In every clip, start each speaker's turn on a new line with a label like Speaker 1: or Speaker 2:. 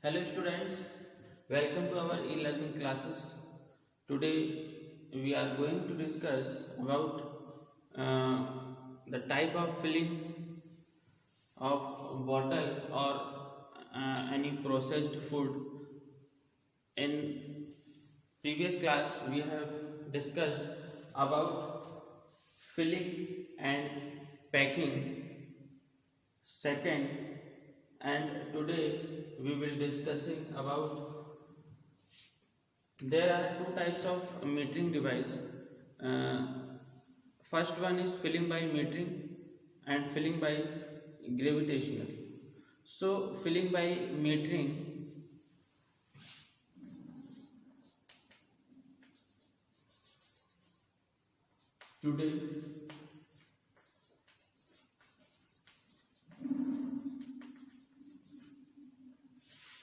Speaker 1: Hello students, welcome to our e-learning classes. Today we are going to discuss about uh, the type of filling of bottle or any processed food. In previous class we have discussed about filling and packing second, and today we will discussing about there are two types of metering device. uh, First one is filling by metering and filling by gravitational. So filling by metering, today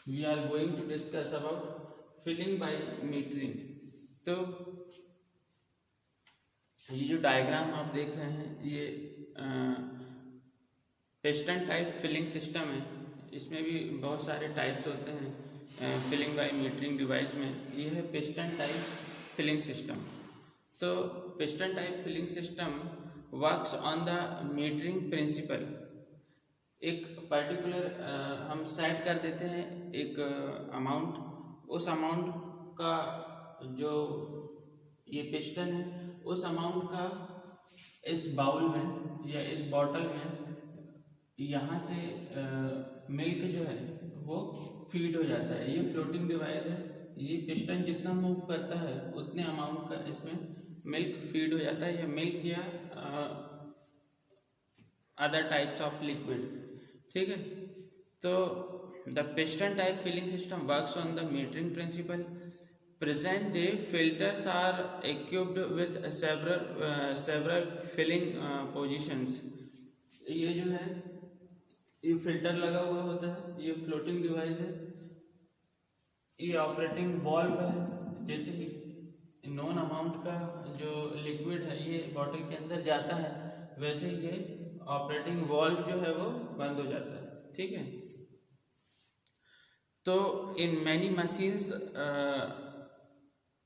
Speaker 1: we are going to discuss about filling by metering. तो ये जो diagram आप देख रहे हैं ये piston type filling system है। इसमें भी बहुत सारे टाइप्स होते हैं फिलिंग बाय मीटरिंग डिवाइस में। ये है पिस्टन टाइप फिलिंग सिस्टम। तो piston type filling system works on the metering principle. एक पर्टिकुलर हम सेट कर देते हैं एक अमाउंट, उस अमाउंट का जो ये पिस्टन है उस अमाउंट का इस बाउल में या इस बॉटल में यहाँ से मिल्क जो है वो फीड हो जाता है। ये फ्लोटिंग डिवाइस है। ये पिस्टन जितना मूव करता है उतने अमाउंट का इसमें मिल्क फीड हो जाता है, या मिल्क या अदर टाइप्स ऑफ लिक्विड। ठीक है। तो the piston type filling system works on the metering principle. Present day filters are equipped with several filling positions. ये जो है ये फिल्टर लगा हुआ होता है, ये फ्लोटिंग डिवाइस है, ये ऑपरेटिंग वाल्व है। जैसे कि नॉन अमाउंट का जो लिक्विड है ये बॉटल के अंदर जाता है, वैसे ही ये ऑपरेटिंग वाल्व जो है वो बंद हो जाता है। ठीक है। तो in many machines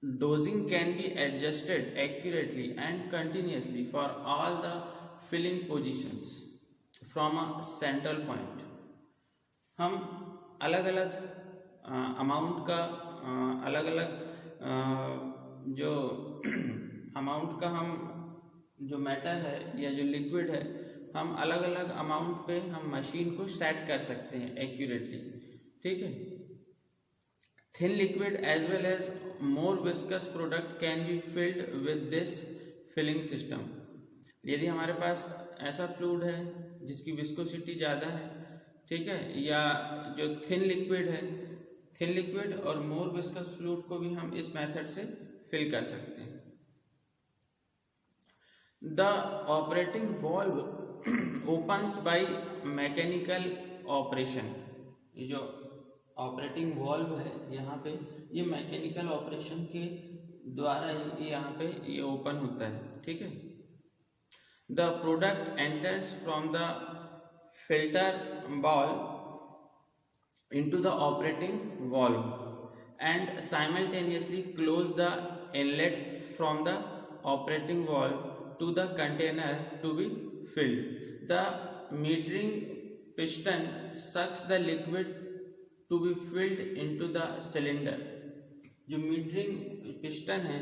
Speaker 1: dosing can be adjusted accurately and continuously for all the filling positions from a central point. हम अलग अलग अमाउंट का अलग अलग जो अमाउंट का हम जो मैटर है या जो लिक्विड है हम अलग अलग अमाउंट पे हम मशीन को सेट कर सकते हैं एक्यूरेटली। ठीक है। Thin liquid as well as more viscous product can be filled with this filling system. यदि हमारे पास ऐसा फ्लूइड है जिसकी विस्कोसिटी ज़्यादा है, ठीक है, या जो थिन लिक्विड है, थिन लिक्विड और मोर विस्कस फ्लूइड को भी हम इस मेथड से फिल कर सकते हैं। The operating valve opens by mechanical operation. ये जो ऑपरेटिंग वाल्व है यहाँ पे ये मैकेनिकल ऑपरेशन के द्वारा ही यहाँ पे ये ओपन होता है। ठीक है। The product enters from the filter bowl into the operating valve and simultaneously close the inlet from the operating valve to the container to be filled. The metering piston sucks the liquid to be filled into the cylinder. जो metering piston है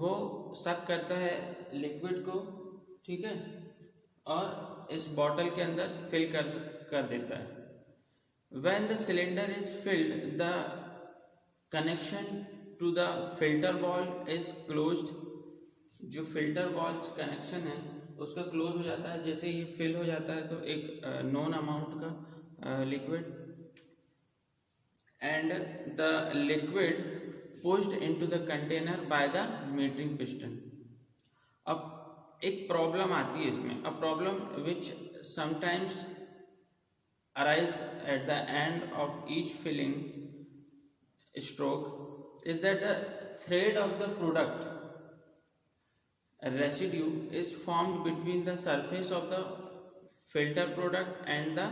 Speaker 1: वो सक करता है liquid को, ठीक है, और इस बॉटल के अंदर फिल कर देता है। When the cylinder is filled the connection to the filter bowl is closed. जो फिल्टर बॉल्स कनेक्शन है उसका क्लोज हो जाता है। जैसे ये फिल हो जाता है तो एक नॉन अमाउंट का liquid and the liquid pushed into the container by the metering piston. अब एक प्रॉब्लम आती है इसमें, a problem which sometimes arise at the end of each filling stroke is that the thread of the product residue is formed between the surface of the filter product and the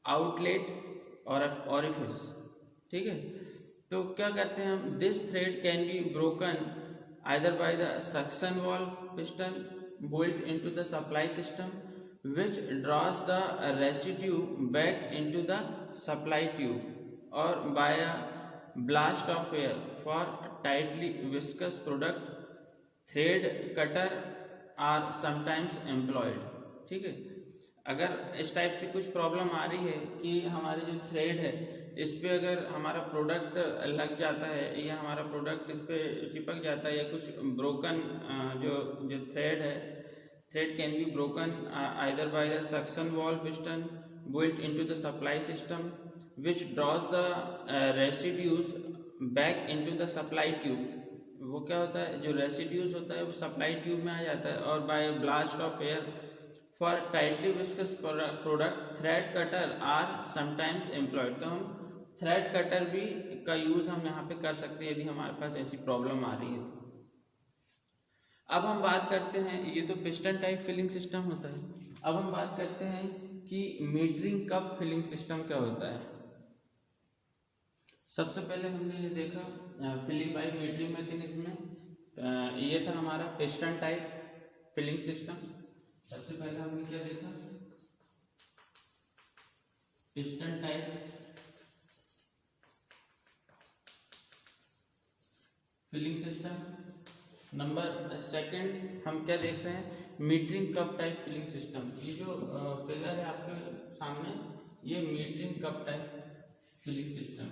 Speaker 1: outlet or orifice. ठीक है। तो क्या करते हैं हम, this thread can be broken either by the suction valve piston bolt into the supply system which draws the residue back into the supply tube or by a blast of air for tightly viscous product thread cutter are sometimes employed। ठीक है, अगर इस type से कुछ problem आ रही है कि हमारी जो थ्रेड है इस पे अगर हमारा प्रोडक्ट लग जाता है या हमारा प्रोडक्ट इस पे चिपक जाता है या कुछ ब्रोकन जो थ्रेड है, thread can be broken either by the suction valve piston built into the supply system which draws the residues back into the supply tube। वो क्या होता है, जो रेसिड्यूज होता है वो सप्लाई ट्यूब में आ जाता है, और by blast of air for tightly viscous product thread cutter are sometimes employed. तो हम थ्रेड कटर भी का यूज हम यहाँ पे कर सकते हैं यदि हमारे पास ऐसी प्रॉब्लम आ रही है। अब हम बात करते हैं, ये तो पिस्टन टाइप फिलिंग सिस्टम होता है। अब हम बात करते हैं कि मीटरिंग कप फिलिंग सिस्टम क्या होता है। सबसे पहले हमने ये देखा फिलिंग बाय मीटरिंग मैकेनिज्म में, ये था हमारा पिस्टन टाइप फिलिंग सिस्टम। सबसे पहले हमने क्या देखा, piston type filling system. Number second हम क्या देख रहे हैं, metering cup type filling system. ये जो फिगर है आपके सामने, ये metering cup type filling system.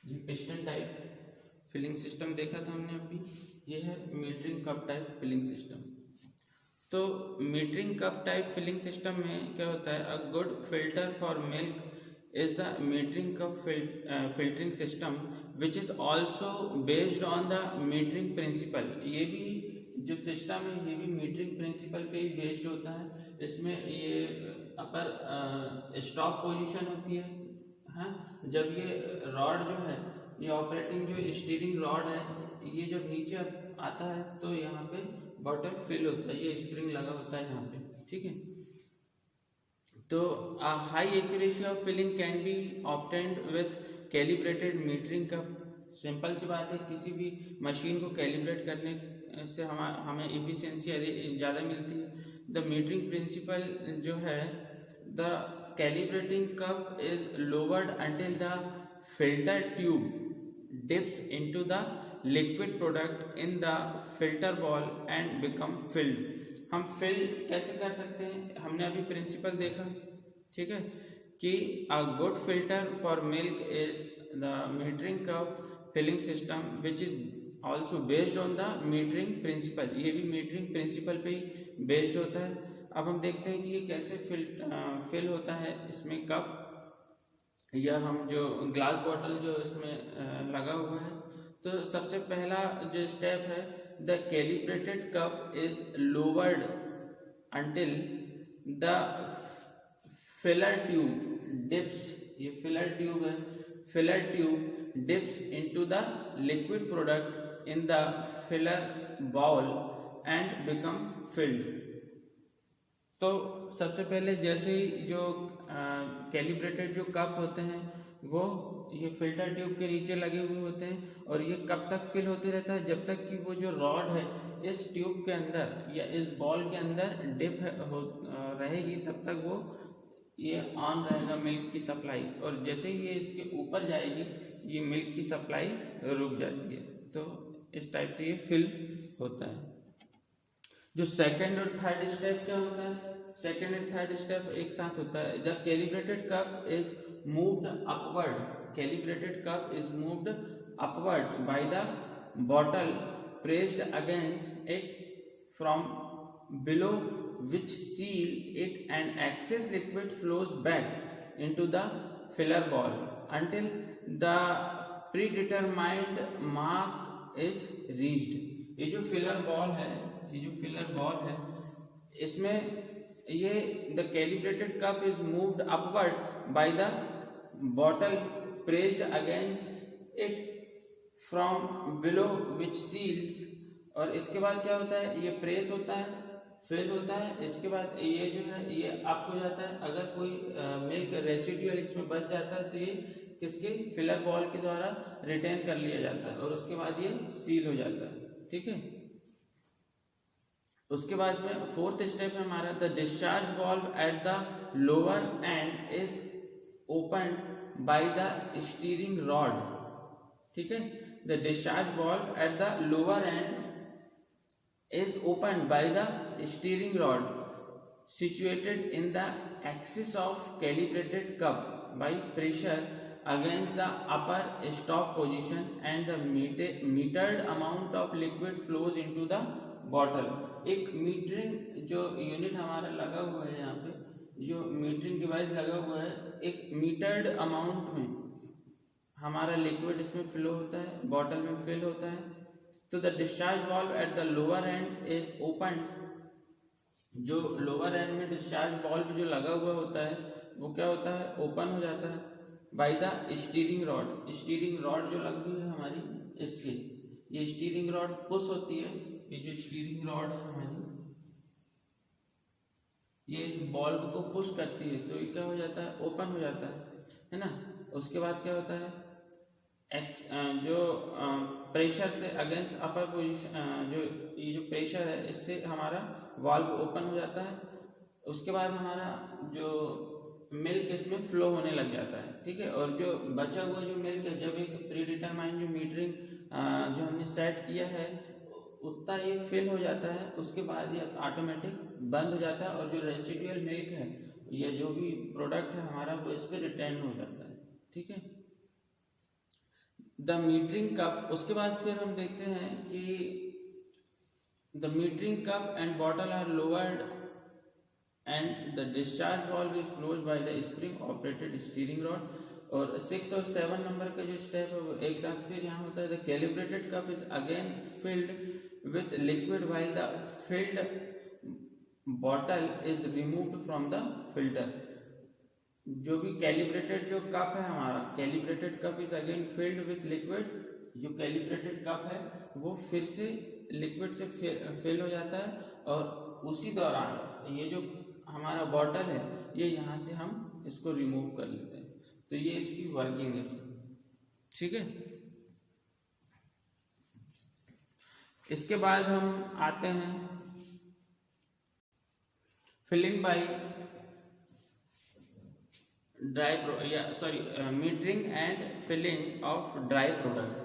Speaker 1: ये पिस्टन टाइप फिलिंग सिस्टम देखा था हमने अभी, ये है metering cup type filling system. तो metering cup type filling system में क्या होता है, a good filter for milk is the metering cup filtering system which is also based on the metering principle. ये भी जो सिस्टम है ये भी मीटरिंग प्रिंसिपल पे ही बेस्ड होता है। इसमें ये अपर स्टॉप पोजीशन होती है, हाँ, जब ये रॉड जो है, ये ऑपरेटिंग जो स्टीयरिंग रॉड है, ये जब नीचे आता है तो यहाँ पे बॉटल फिल होता है, ये स्प्रिंग लगा होता है यहाँ पे, ठीक है। तो high accuracy of filling can be obtained with calibrated metering cup. Simple सी बात है, किसी भी मशीन को कैलिब्रेट करने से हमें इफिशियंसी ज़्यादा मिलती है। द मीटरिंग प्रिंसिपल जो है, the calibrating cup is lowered until the filter tube dips into the liquid product in the filter ball and become filled। हम फिल कैसे कर सकते हैं, हमने अभी प्रिंसिपल देखा, ठीक है, कि a good filter for milk is the metering cup filling system which is also based on the metering principle। ये भी metering principle पे ही based होता है। अब हम देखते हैं कि ये कैसे फिल होता है इसमें कप, या हम जो ग्लास बॉटल जो इसमें लगा हुआ है। तो सबसे पहला जो स्टेप है, the calibrated cup is lowered until the filler tube dips. ये फिलर ट्यूब है, filler tube dips into the liquid product in the filler bowl and become filled. तो सबसे पहले जैसे ही जो कैलिब्रेटेड जो कप होते हैं वो ये फिल्टर ट्यूब के नीचे लगे हुए होते हैं, और ये कब तक फिल होते रहता है, जब तक कि वो जो रॉड है इस ट्यूब के अंदर या इस बॉल के अंदर डिप रहेगी, तब तक वो ये ऑन रहेगा मिल्क की सप्लाई। और जैसे ही ये इसके ऊपर जाएगी, ये मिल्क की सप्लाई रुक जाती है। तो इस टाइप से ये फिल होता है। जो सेकंड और थर्ड स्टेप क्या होता है, सेकंड एंड थर्ड स्टेप एक साथ होता है। The calibrated cup is moved upward, calibrated cup is moved upwards by the bottle pressed against it from below which seal it and excess liquid flows back into the filler ball until the predetermined mark is reached। ये जो filler ball है, ये जो filler ball है, इसमें ये the calibrated cup is moved upward by the bottle pressed against it from below which seals और इसके बाद क्या होता है, ये प्रेस होता है, फिल होता है। इसके बाद ये जो है ये अप हो जाता है। अगर कोई मिल्क रेसिड्यूअल इसमें बच जाता है तो ये किसके फिलर बॉल के द्वारा रिटेन कर लिया जाता है और उसके बाद ये सील हो जाता है। ठीक है, उसके बाद में फोर्थ स्टेप है हमारा, the discharge valve at the lower and is opened by the steering rod. ठीक है, the discharge valve at the lower and is opened by the steering rod situated in the axis of calibrated cup by pressure against the upper stop position and the metered amount of liquid flows into the bottle। एक metering जो unit हमारा लगा हुआ है, यहाँ पे जो metering device लगा हुआ है, एक मीटर्ड अमाउंट में हमारा लिक्विड इसमें फ्लो होता है, बॉटल में फिल होता है। तो the discharge valve at the lower and is open. जो लोअर एंड में डिस्चार्ज वाल्व जो लगा हुआ होता है वो क्या होता है, ओपन हो जाता है by the steering rod. Steering rod जो लगी हुई है हमारी, इससे ये स्टीयरिंग रॉड पुश होती है। ये जो स्टीयरिंग रॉड है हमारी, ये इस वाल्व को पुश करती है तो ये क्या हो जाता है, ओपन हो जाता है ना। उसके बाद क्या होता है, जो प्रेशर से अगेंस्ट अपर पोजीशन, जो ये जो प्रेशर है इससे हमारा वाल्व ओपन हो जाता है। उसके बाद हमारा जो मिल्क इसमें फ्लो होने लग जाता है। ठीक है, और जो बचा हुआ जो मिल्क है, जब एक प्री डिटरमाइन जो मीटरिंग जो हमने सेट किया है उतना ये फिल हो जाता है। उसके बाद ये ऑटोमेटिक बंद हो जाता है और जो रेसिडुअल मिल्क है या जो भी प्रोडक्ट है हमारा वो इस पर रिटर्न हो जाता है। ठीक है, द मीटरिंग कप। उसके बाद फिर हम देखते हैं कि the metering cup and bottle are lowered and the discharge valve is close by the spring operated steering rod. और 6 और 7 नंबर का जो स्टेप है वो एक साथ फिर यहाँ होता है। The calibrated cup is again filled with liquid while the field bottle is removed from the filter. जो भी कैलिब्रेटेड जो कप है हमारा, calibrated cup is again filled with liquid. जो कैलिब्रेटेड कप है वो फिर से लिक्विड से फिल हो जाता है और उसी दौरान ये जो हमारा बॉटल है ये यहाँ से हम इसको रिमूव कर लेते हैं। तो ये इसकी वर्किंग है। ठीक है, इसके बाद हम आते हैं filling by metering and filling of dry product.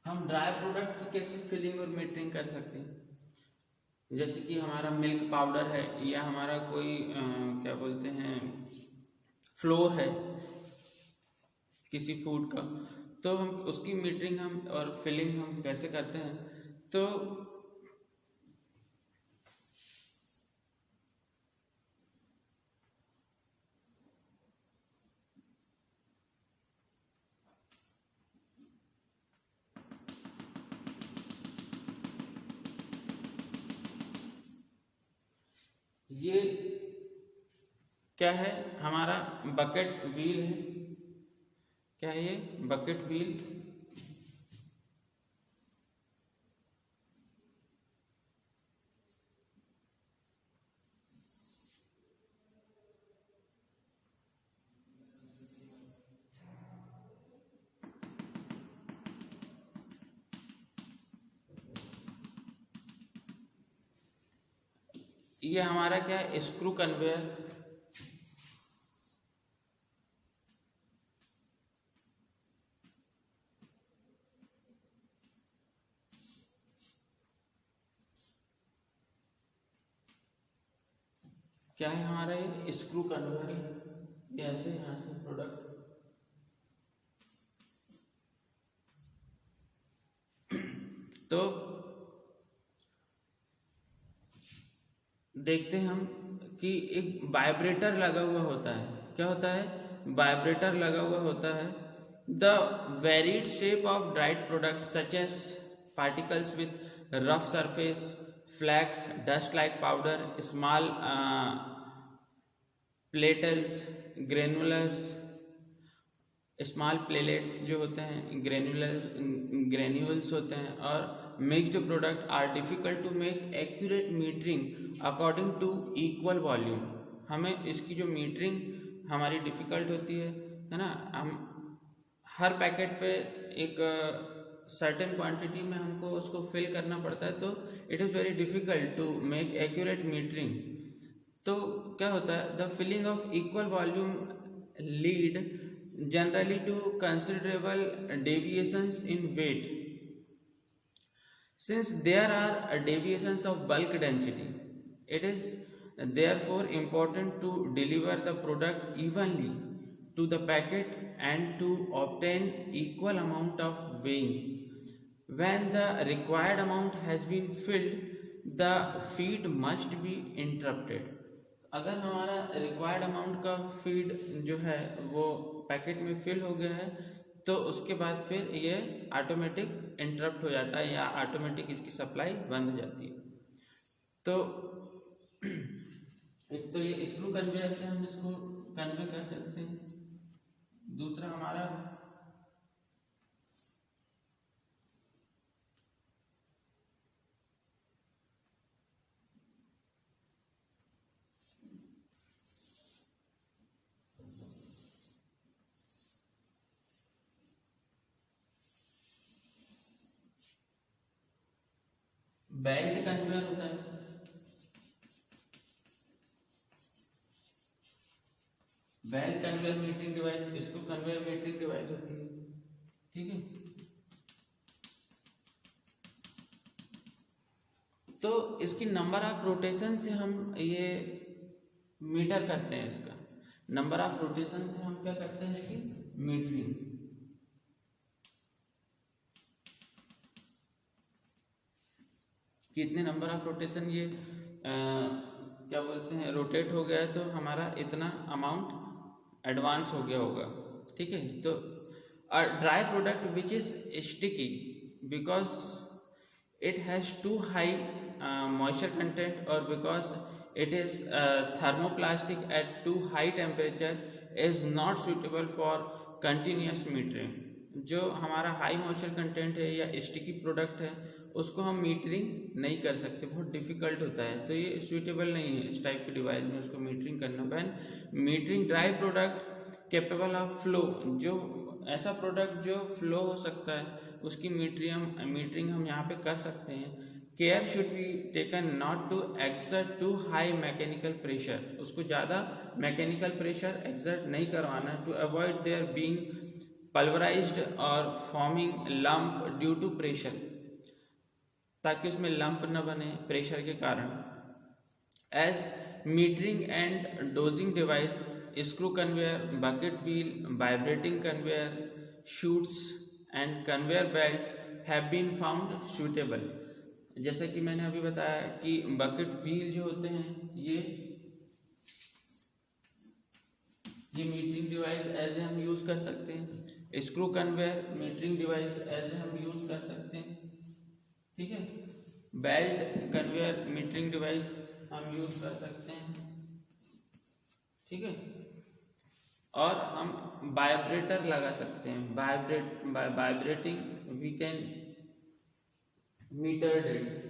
Speaker 1: हम ड्राई प्रोडक्ट की कैसे फिलिंग और मीटरिंग कर सकते हैं, जैसे कि हमारा मिल्क पाउडर है या हमारा कोई क्या बोलते हैं फ्लोर है किसी फूड का, तो हम उसकी मीटरिंग हम और फिलिंग हम कैसे करते हैं। तो ये क्या है, हमारा बकेट व्हील है। क्या है ये, बकेट व्हील। ये हमारा क्या है, स्क्रू कन्वेयर। क्या है हमारा ये स्क्रू कन्वेयर। ये ऐसे यहाँ से प्रोडक्ट तो देखते हैं हम कि एक वाइब्रेटर लगा हुआ होता है। क्या होता है, वाइब्रेटर लगा हुआ होता है। The varied shape of dried product such as particles with rough surface, flakes, dust like powder, small platelets, granulars, small platelets जो होते हैं, ग्रेन्यूल्स होते हैं, और mixed product are difficult to make accurate metering according to equal volume. हमें इसकी जो metering हमारी डिफ़िकल्ट होती है ना, हम हर पैकेट पे एक सर्टेन क्वांटिटी में हमको उसको फिल करना पड़ता है, तो it is very difficult to make accurate metering. तो क्या होता है, the filling of equal volume lead generally to considerable deviations in weight. Since there are deviations of bulk density, it is therefore important to deliver the product evenly to the packet and to obtain equal amount of weighing. When the required amount has been filled, the feed must be interrupted. अगर हमारा required amount का feed जो है वो packet में fill हो गया है, तो उसके बाद फिर ये ऑटोमेटिक इंटरप्ट हो जाता है या ऑटोमेटिक इसकी सप्लाई बंद हो जाती है। तो एक तो ये स्क्रू कन्वेयर से हम इसको कन्वे कर सकते हैं। दूसरा हमारा बेल्ट कन्वेयर होता है। बेल्ट कन्वेयर मीटरिंग डिवाइस, इसको कन्वेयर मीटरिंग डिवाइस होती है, ठीक है। तो इसकी नंबर ऑफ रोटेशन से हम ये मीटर करते हैं, इसका नंबर ऑफ रोटेशन से हम क्या करते हैं, इसकी मीटरिंग। कितने नंबर ऑफ रोटेशन ये क्या बोलते हैं रोटेट हो गया है, तो हमारा इतना अमाउंट एडवांस हो गया होगा, ठीक है। तो dry product which is sticky because it has too high moisture content और because it is thermoplastic at too high temperature is not suitable for continuous metering. जो हमारा हाई मॉइस्चर कंटेंट है या स्टिकी प्रोडक्ट है, उसको हम metering नहीं कर सकते, बहुत डिफ़िकल्ट होता है, तो ये सूटेबल नहीं है इस टाइप के डिवाइस में उसको मीटरिंग करना। When metering dry product capable of flow, जो ऐसा प्रोडक्ट जो फ्लो हो सकता है उसकी मीटरिंग हम यहाँ पे कर सकते हैं। Care should be taken not to exert too high mechanical pressure, उसको ज़्यादा मैकेनिकल प्रेशर एक्सर्ट नहीं करवाना, to avoid their being pulverised और forming lump due to pressure, ताकि उसमें लंप न बने प्रेशर के कारण। As metering and dosing device, screw conveyor, bucket wheel, vibrating conveyor, chutes and conveyor belts have been found suitable. जैसे कि मैंने अभी बताया कि बकेट व्हील जो होते हैं ये मीटरिंग डिवाइस एज हम यूज़ कर सकते हैं। Screw conveyor metering device as हम यूज़ कर सकते हैं, ठीक है। बेल्ट कन्वेयर मीटरिंग डिवाइस हम यूज़ कर सकते हैं, ठीक है। और हम वाइब्रेटर लगा सकते हैं, vibrating we can meter that.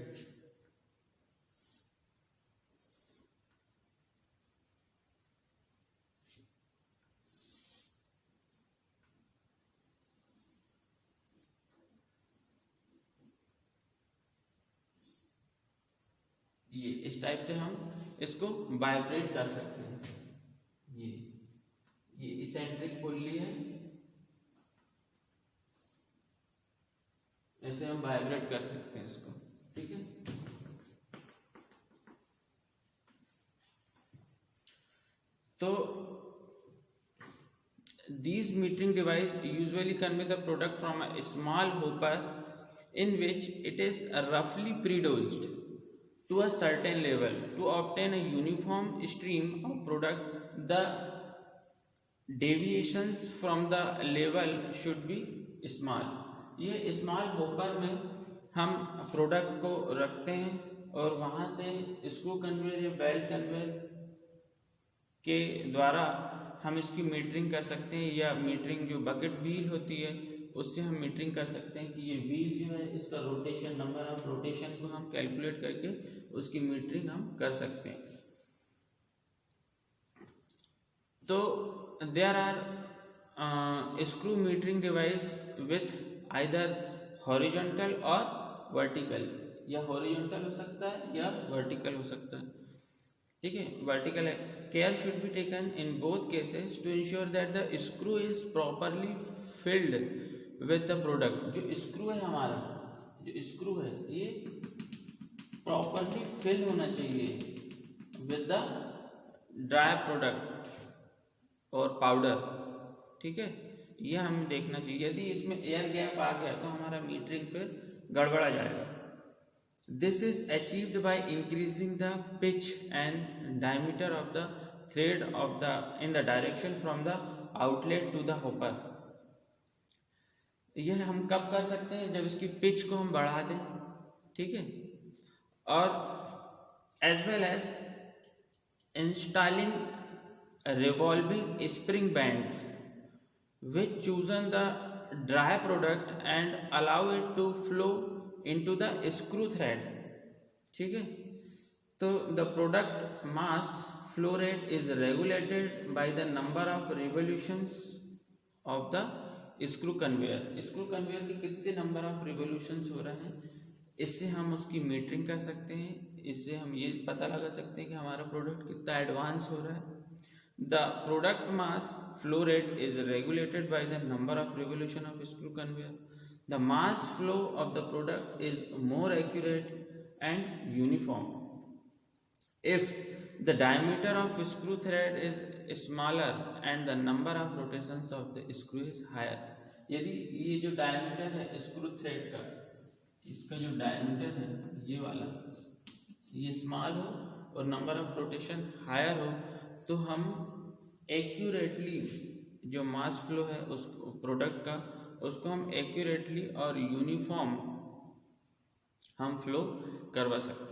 Speaker 1: ये इस टाइप से हम इसको वाइब्रेट कर सकते हैं। ये इसेंट्रिक पुल्ली है, ऐसे हम वाइब्रेट कर सकते हैं इसको, ठीक है। तो these metering device usually convey the product from a small hopper in which it is roughly predosed to a certain level. To obtain a uniform stream of product, the deviations from the level should be small. ये small hopper में हम product को रखते हैं और वहाँ से screw conveyor या बेल्ट कन्वेयर के द्वारा हम इसकी मीटरिंग कर सकते हैं, या मीटरिंग जो बकेट व्हील होती है उससे हम मीटरिंग कर सकते हैं कि ये व्हील जो है इसका रोटेशन, नंबर ऑफ रोटेशन को हम कैलकुलेट करके उसकी मीटरिंग हम कर सकते हैं। तो there are screw metering device with either horizontal or vertical, या हॉरिजॉन्टल हो सकता है या वर्टिकल हो सकता है, ठीक है, वर्टिकल है। Care should be taken in both cases to ensure that the screw is properly filled with the product. जो स्क्रू है हमारा, जो स्क्रू है ये प्रॉपरली फिल होना चाहिए विद द ड्राई प्रोडक्ट और पाउडर, ठीक है, ये हमें देखना चाहिए। यदि इसमें एयर गैप आ गया तो हमारा मीटरिंग फिर गड़बड़ा जाएगा। This is achieved by increasing the pitch and diameter of the thread of the in the direction from the outlet to the hopper. यह हम कब कर सकते हैं? जब इसकी पिच को हम बढ़ा दें, ठीक है, और as well as installing revolving spring bands which chosen the dry product and allow it to flow into the screw thread, ठीक है। तो the product mass flow rate is regulated by the number of revolutions of the screw conveyor। screw conveyor के कितने number of revolutions हो रहे हैं, इससे हम उसकी मीटरिंग कर सकते हैं। इससे हम ये पता लगा सकते हैं कि हमारा प्रोडक्ट कितना एडवांस हो रहा है। The product mass flow rate is regulated by the number of revolution of screw conveyor. The mass flow of the product is more accurate and uniform if the diameter of screw thread is smaller and the number of rotations of the screw is higher। यदि ये जो diameter है screw thread का, इसका जो diameter है ये वाला, ये स्मॉल हो और नंबर ऑफ रोटेशन हायर हो, तो हम एक्यूरेटली जो मास फ्लो है उस प्रोडक्ट का, उसको हम एक्यूरेटली और यूनिफॉर्म हम फ्लो करवा सकते हैं।